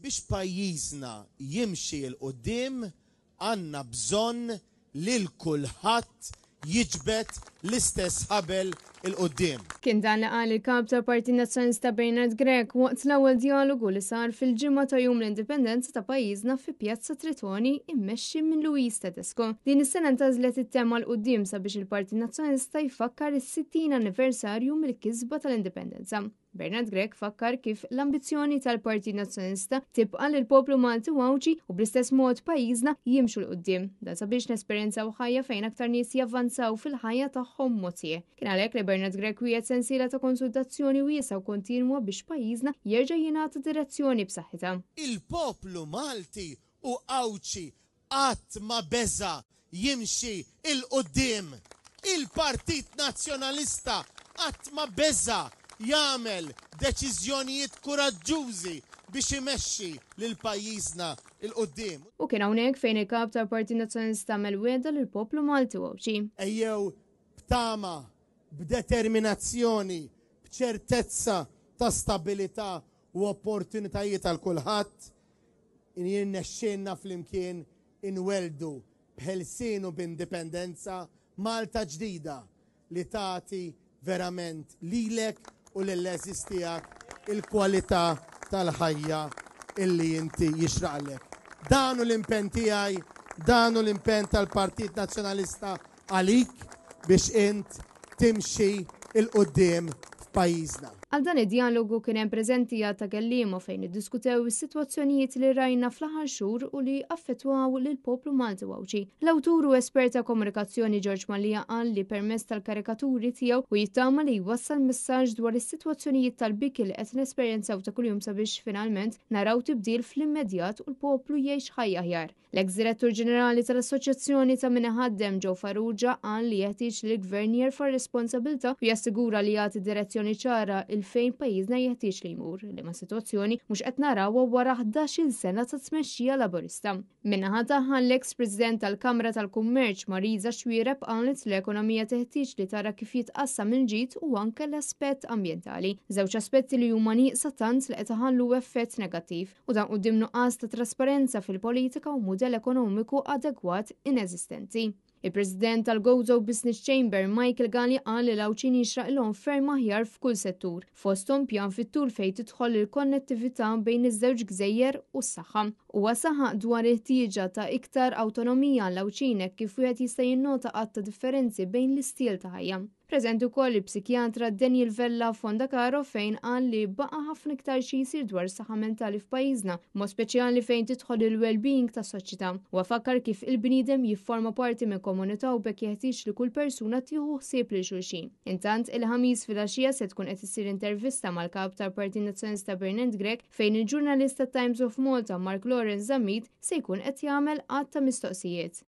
Biex pajjiżna jimxi l-qoddim għandna bżonn lil kulħadd jiġbed l-istess ħabel il-qoddim. Kien dan li qal il-kap tal-Partit Nazzjonalista Bernard Grech waqt l-ewwel dialogu li sar fil-ġimgħa ta' jum l-indipendenza ta' pajjiżna fi Pjazza Tritoni immexxi minn Luis Tedesco. Din is-sena ntażlet it-tema l qudiem sabiex il-Partit Nazzjonalista jfakkar is-60 anniversarju mill-kisba tal-indipendenza. Bernard Grech fakkar kif l-ambizzjoni tal-Partit Nazzjonalista tibqa' lil poplu Malti Wawċi u bl-istess mod pajjiżna jimxu l qudiem. Dan sabiex nesperjenzaw ħajja fejn aktar nies javvanzaw fil-ħajja tagħhom mozzie. Kien għalhekk li Bernard Grech wieħed sensiela ta' konsultazzjoni wiesa' u kontinwa biex pajjiżna jerġa' jingħata direzzjoni b'saħħitha. Il-poplu Malti u Awċi qatt ma beża jimxi il-qudiem. Il-Partit Nazzjonalista qatt ma beża jagħmel deċiżjonijiet kuraġġużi biex imexxi lil pajjiżna il-qudiem. U kien hawnhekk fejn il-kap tal-Partit Nazzjonalista għamel wieda lil poplu Malti Wawċi. Ejjew b'tama, b'determinazzjoni, b'ċertezza ta' stabilità u opportunitajiet għal kulħadd jirnexxinna flimkien inweldu b'ħelsien u b'indipendenza Malta ġdida li tagħti verament lilek u lill-eżis tiegħek il-kwalità tal-ħajja illi inti jixraqlek. Dan hu l-impenn tiegħi, dan hu l-impenn tal-Partit Nazzjonalista għalik biex int timxi il-qudiem f'pajjiżna. Għal dan id-dialogu kien hemm preżenti ta' kelliema fejn iddiskutew is-sitwazzjonijiet li rajna fl-aħħar xhur u li affettwaw lil poplu Malti Wawċi. L-awtur u espert ta' komunikazzjoni George Malija qal li permezz tal-karikaturi tiegħu u jittama li jwassal messaġġ dwar is-sitwazzjonijiet tal-biki li qed nesperjenzaw ta' kuljum sabiex finalment naraw tibdil fl-immedjat u l-poplu jgħix ħajja aħjar. L-ex-direttur ġenerali tal-Assoċjazzjoni ta' min iħaddem Joe Farrugia qal li jeħtieġ li l-gvern jerfa' responsabilità u jassigura li jagħti direzzjoni ċara fejn pajjiżna jeħtieġ li jmur li ma' sitwazzjoni mhux qed narawha wara 11-il sena ta' tmexxija laburista. Minnaħa tagħha l-ex President tal-Kamra tal-Kummerċ Marisa Xwiereb qalet li l-ekonomija teħtieġ li tara kif jitqassam il-ġid u anke l-aspett ambjentali. Żewġ aspetti li huma nieqsa tant li qed iħallu effett negattiv u dan quddiem nuqqas ta' trasparenza fil-politika u mudell ekonomiku adegwat ineżistenti. Il-President tal-Gozo Business Chamber Michael Galli qal li l-Awċin jixraqilhom ferm aħjar f'kull settur, fosthom pjan fit-tul fejn tidħol il-konnettività bejn iż-żewġ gżejjer u s-saħħa. Huwa saħaq dwar il-ħtieġa ta' iktar awtonomija l-Awċinek kif wieħed jista' jinnota qatt ta' differenzi bejn l-istil ta' ħajja. Preżenti wkoll il-psikjatra Daniel Vella Fonda Caro fejn qal li baqa' ħafna iktar xi jsir dwar is-saħħa mentali f'pajjiżna, mod speċjali fejn tidħol il-well-being tas-soċjetà. U fakkar kif il-bniedem jifforma parti minn komunità u bekk jeħtieġ li kull persuna tieħu ħsieb lil xulxin. Intant il-ħamis fil-għaxija se tkun qed issir intervista mal-kap tal-Partit Nazzjonalista Bernard Grech fejn il-ġurnalista Times of Malta Mark Lawrence Zammit se jkun qed jagħmel qatt ta' mistoqsijiet.